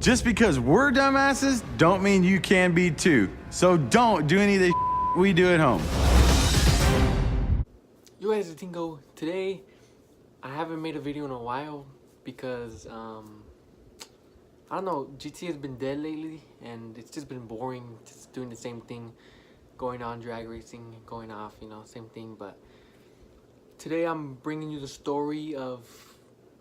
Just because we're dumbasses don't mean you can be too. So don't do any of the we do at home. Yo guys, it's Tingo. Today, I haven't made a video in a while because, I don't know, GTA has been dead lately and it's just been boring, just doing the same thing, going on drag racing, going off, you know, same thing. But today I'm bringing you the story of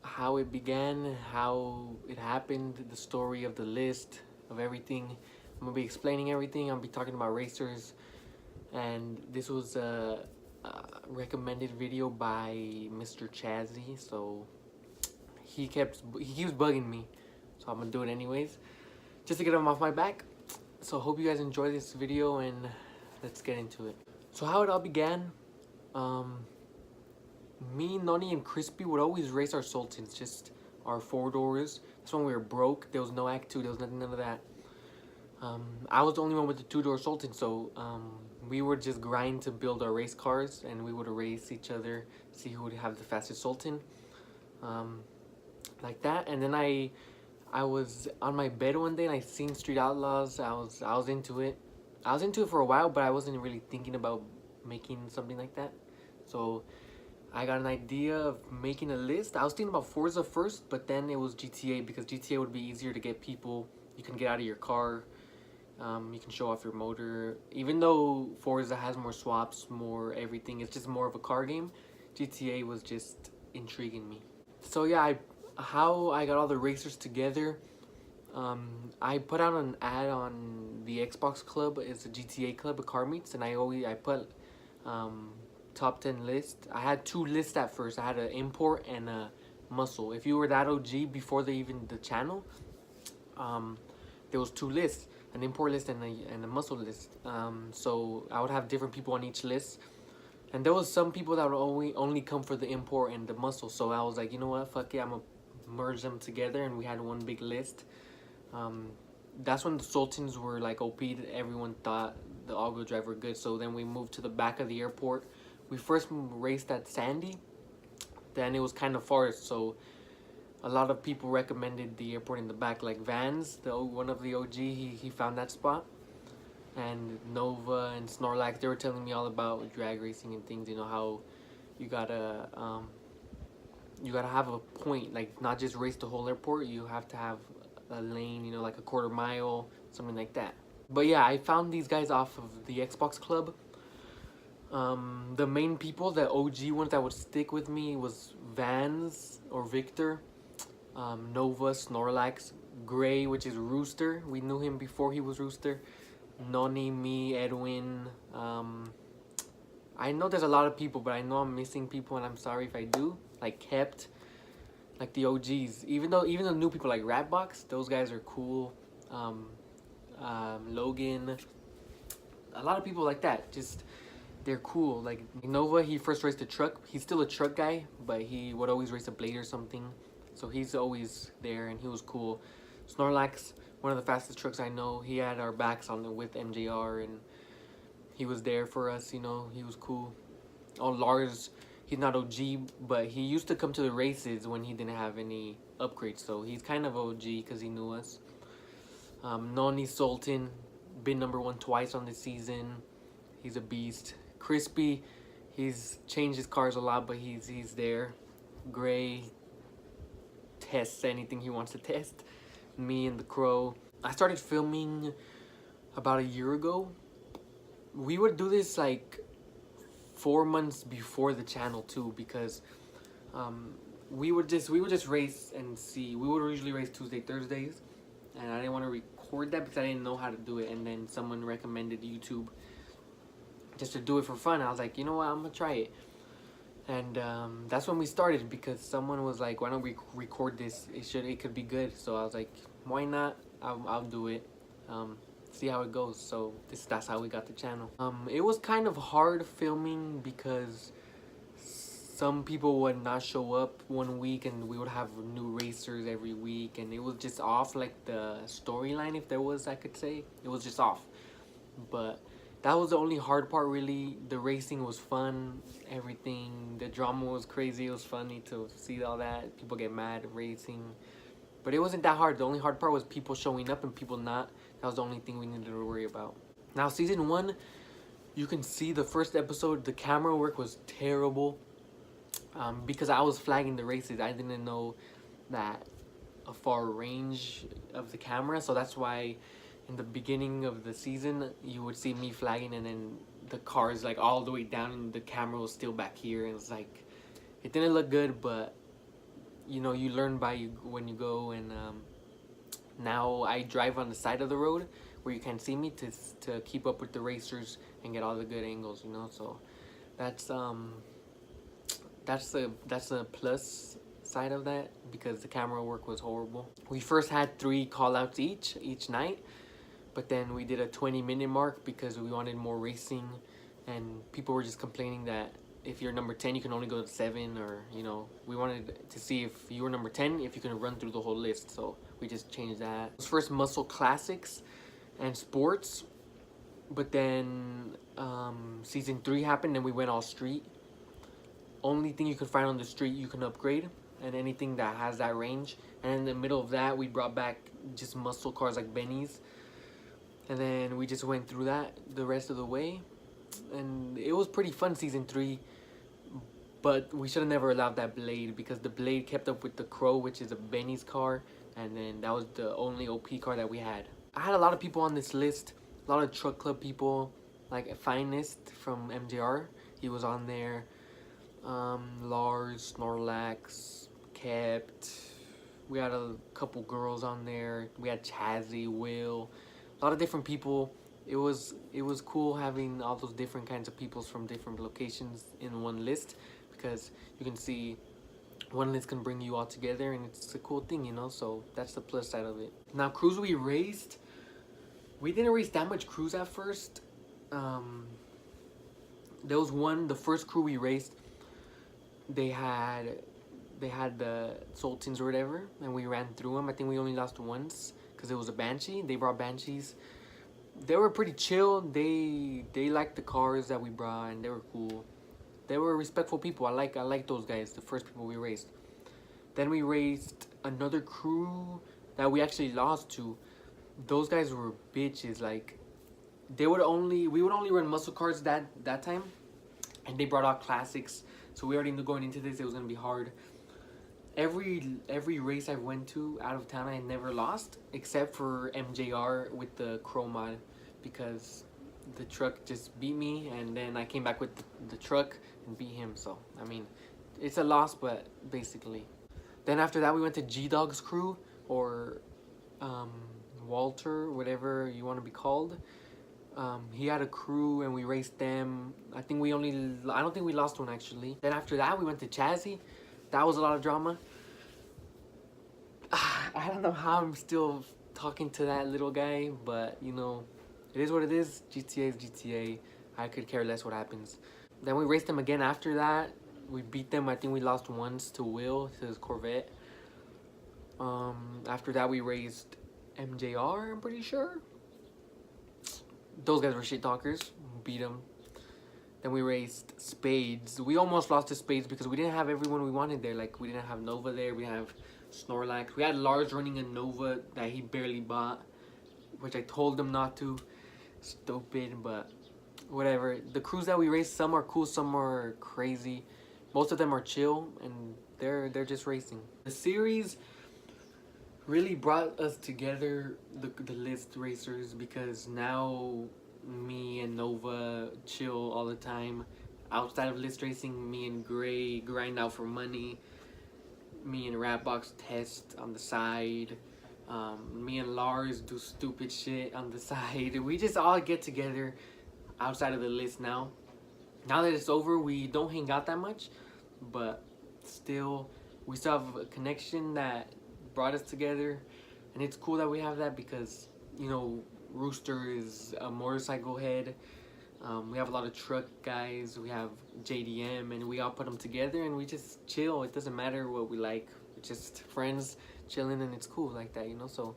how it began, how it happened, the story of the list, of everything. I'm going to be explaining everything. I'll be talking about racers. And this was a recommended video by Mr. Chazzy. So he keeps bugging me. So I'm going to do it anyways, just to get him off my back. So hope you guys enjoy this video and let's get into it. So how it all began, me, Noni, and Crispy would always race our Sultans, just our 4-doors. That's when we were broke. There was no Act 2, there was none of that. I was the only one with the 2-door Sultan, so we would just grind to build our race cars, and we would race each other, see who would have the fastest Sultan. Like that, and then I was on my bed one day and I seen Street Outlaws. I was into it. I was into it for a while, but I wasn't really thinking about making something like that. So I got an idea of making a list. I was thinking about Forza first, but then it was GTA because GTA would be easier to get people. You can get out of your car. You can show off your motor. Even though Forza has more swaps, more everything, it's just more of a car game. GTA was just intriguing me. So yeah, how I got all the racers together. I put out an ad on the Xbox Club. It's a GTA club of car meets, and I put top 10 list. I had 2 lists at first. I had an import and a muscle. If you were that OG before the channel, there was 2 lists, an import list and a muscle list. So I would have different people on each list, and there was some people that would only come for the import and the muscle. So I was like, you know what, fuck it, I'm gonna merge them together, and we had one big list. That's when the Sultans were like OP. Everyone thought the all-wheel drive were good. So then we moved to the back of the airport. We first raced at Sandy, then it was kind of far, so a lot of people recommended the airport in the back, like Vans, one of the OG, he found that spot. And Nova and Snorlax, they were telling me all about drag racing and things, you know, how you gotta have a point, like not just race the whole airport, you have to have a lane, you know, like a quarter mile, something like that. But yeah, I found these guys off of the Xbox Club. The main people, the OG ones that would stick with me was Vans or Victor, Nova, Snorlax, Gray, which is Rooster. We knew him before he was Rooster. Noni, me, Edwin. I know there's a lot of people, but I know I'm missing people, and I'm sorry if I do. Like Kept, like the OGs. Even the new people like Ratbox, those guys are cool. Logan, a lot of people like that. Just they're cool. Like Nova, he first raced a truck. He's still a truck guy, but he would always race a Blade or something. So he's always there, and he was cool. Snorlax, one of the fastest trucks I know. He had our backs on it with MJR, and he was there for us. You know, he was cool. Oh, Lars, he's not OG, but he used to come to the races when he didn't have any upgrades. So he's kind of OG because he knew us. Noni Sultan, been #1 twice on this season. He's a beast. Crispy, he's changed his cars a lot, but he's there. Gray tests anything he wants to test. Me and the Crow. I started filming about a year ago. We would do this like 4 months before the channel too, because we would just race and see. We would usually race Tuesday, Thursdays, and I didn't want to record that because I didn't know how to do it. And then someone recommended YouTube just to do it for fun. I was like, you know what, I'm gonna try it. And that's when we started, because someone was like, why don't we record this? It could be good. So I was like, why not? I'll do it. See how it goes. So that's how we got the channel. It was kind of hard filming because some people would not show up one week, and we would have new racers every week, and it was just off, like the storyline, if there was, I could say. It was just off. But that was the only hard part, really. The racing was fun, everything. The drama was crazy. It was funny to see all that. People get mad at racing. But it wasn't that hard. The only hard part was people showing up and people not. That was the only thing we needed to worry about. Now, season 1, you can see the first episode, the camera work was terrible. Because I was flagging the races, I didn't know that a far range of the camera. So that's why in the beginning of the season, you would see me flagging and then the cars like all the way down and the camera was still back here. And it's like, it didn't look good, but you know, you learn when you go. And now I drive on the side of the road where you can't see me to keep up with the racers and get all the good angles, you know. So that's the plus side of that, because the camera work was horrible. We first had 3 call outs each night, but then we did a 20-minute mark because we wanted more racing, and people were just complaining that if you're number 10 you can only go to 7, or you know, we wanted to see if you were number 10 if you can run through the whole list. So we just changed that. It was first muscle classics and sports, but then season 3 happened and we went all street. Only thing you can find on the street you can upgrade, and anything that has that range. And in the middle of that, we brought back just muscle cars like Benny's, and then we just went through that the rest of the way. And it was pretty fun, season 3, but we should have never allowed that Blade, because the Blade kept up with the Crow, which is a Benny's car, and then that was the only OP car that we had. I had a lot of people on this list, a lot of Truck Club people, like Finest from MJR, he was on there. Lars, Snorlax, Kept. We had a couple girls on there. We had Chazzy, Will, a lot of different people. It was cool having all those different kinds of peoples from different locations in one list, because you can see one list can bring you all together, and it's a cool thing, you know. So that's the plus side of it. Now, crews we raced, we didn't race that much crews at first. There was the first crew we raced, they had the Sultans or whatever, and we ran through them. I think we only lost once because it was a Banshee. They brought Banshees. They were pretty chill. They liked the cars that we brought, and they were cool. They were respectful people. I like those guys, the first people we raced. Then we raced another crew that we actually lost to. Those guys were bitches. Like, we would only run muscle cars that time, and they brought out classics. So we already knew going into this it was gonna be hard. Every race I went to out of town I never lost, except for MJR with the Crow mod, because the truck just beat me, and then I came back with the truck and beat him. So I mean, it's a loss, but basically. Then after that we went to G-Dog's crew, or Walter, whatever you want to be called. He had a crew and we raced them. I don't think we lost one actually. Then after that we went to Chazzy. That was a lot of drama. I don't know how I'm still talking to that little guy, but you know, it is what it is. GTA is GTA. I could care less what happens. Then we raced them again after that. We beat them. I think we lost once to Will, to his Corvette. After that we raced MJR, I'm pretty sure. Those guys were shit talkers. Beat them. Then we raced Spades. We almost lost to Spades because we didn't have everyone we wanted there. Like, we didn't have Nova there. We didn't have Snorlax. We had Lars running a Nova that he barely bought, which I told him not to. Stupid, but whatever. The crews that we raced, some are cool, some are crazy. Most of them are chill, and they're just racing. The series really brought us together, the list racers, because now me and Nova chill all the time. Outside of list racing, me and Gray grind out for money. Me and Ratbox test on the side. Me and Lars do stupid shit on the side. We just all get together outside of the list now. Now that it's over, we don't hang out that much, but still, we still have a connection that brought us together, and it's cool that we have that, because you know, Rooster is a motorcycle head. We have a lot of truck guys. We have JDM, and we all put them together and we just chill. It doesn't matter what we like. We're just friends chilling, and it's cool like that, you know. So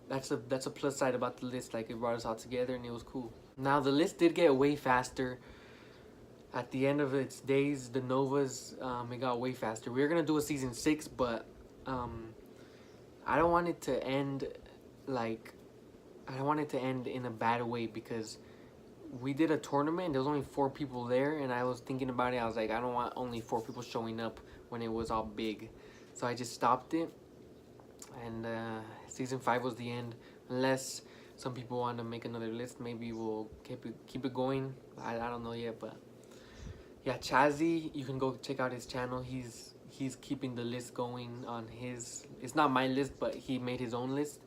that's a plus side about the list. Like, it brought us all together and it was cool. Now the list did get way faster. At the end of its days, the Novas, it got way faster. We were gonna do a season 6, but I don't want it to end like, I don't want it to end in a bad way, because we did a tournament and there was only 4 people there, and I was thinking about it. I was like, I don't want only 4 people showing up when it was all big. So I just stopped it, and season 5 was the end. Unless some people want to make another list, maybe we'll keep it going. I don't know yet, but yeah, Chazzy, you can go check out his channel. He's keeping the list going on his. It's not my list, but he made his own list.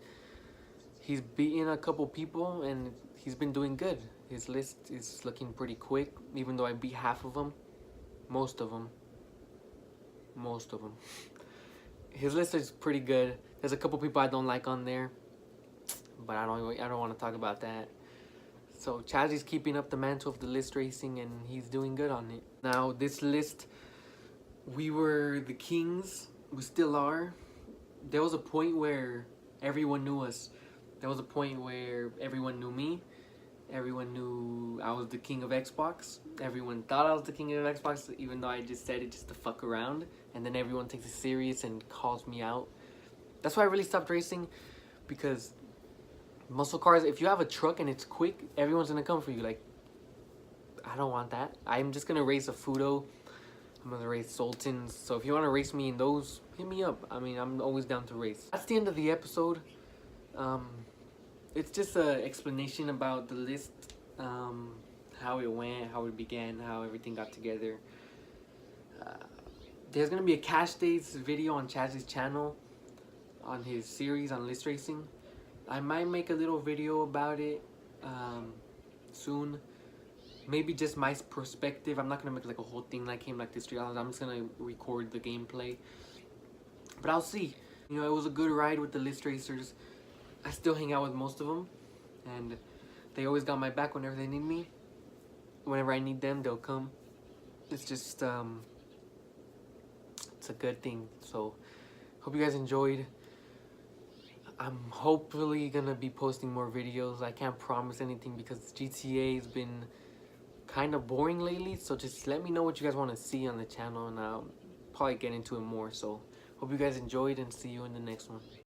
He's beaten a couple people and he's been doing good. His list is looking pretty quick, even though I beat half of them. Most of them. His list is pretty good. There's a couple people I don't like on there, but I don't want to talk about that. So Chazzy's keeping up the mantle of the list racing, and he's doing good on it. Now this list, we were the kings. We still are. There was a point where everyone knew us. There was a point where everyone knew me. Everyone knew I was the king of Xbox. Everyone thought I was the king of Xbox, even though I just said it just to fuck around. And then everyone takes it serious and calls me out. That's why I really stopped racing, because muscle cars, if you have a truck and it's quick, everyone's gonna come for you. Like, I don't want that. I'm just gonna race a Fudo. I'm gonna race Sultans. So if you want to race me in those, hit me up. I mean, I'm always down to race. That's the end of the episode. It's just an explanation about the list, how it went, how it began, how everything got together. There's gonna be a Cash Days video on Chazzy's channel, on his series on list racing. I might make a little video about it soon. Maybe just my perspective. I'm not gonna make like a whole thing like him, like this $3. I'm just gonna record the gameplay. But I'll see. You know, it was a good ride with the list racers. I still hang out with most of them, and they always got my back whenever they need me. Whenever I need them, they'll come. It's just it's a good thing. So hope you guys enjoyed. I'm hopefully gonna be posting more videos. I can't promise anything because GTA has been kind of boring lately, so just let me know what you guys want to see on the channel, and I'll probably get into it more. So hope you guys enjoyed, and see you in the next one.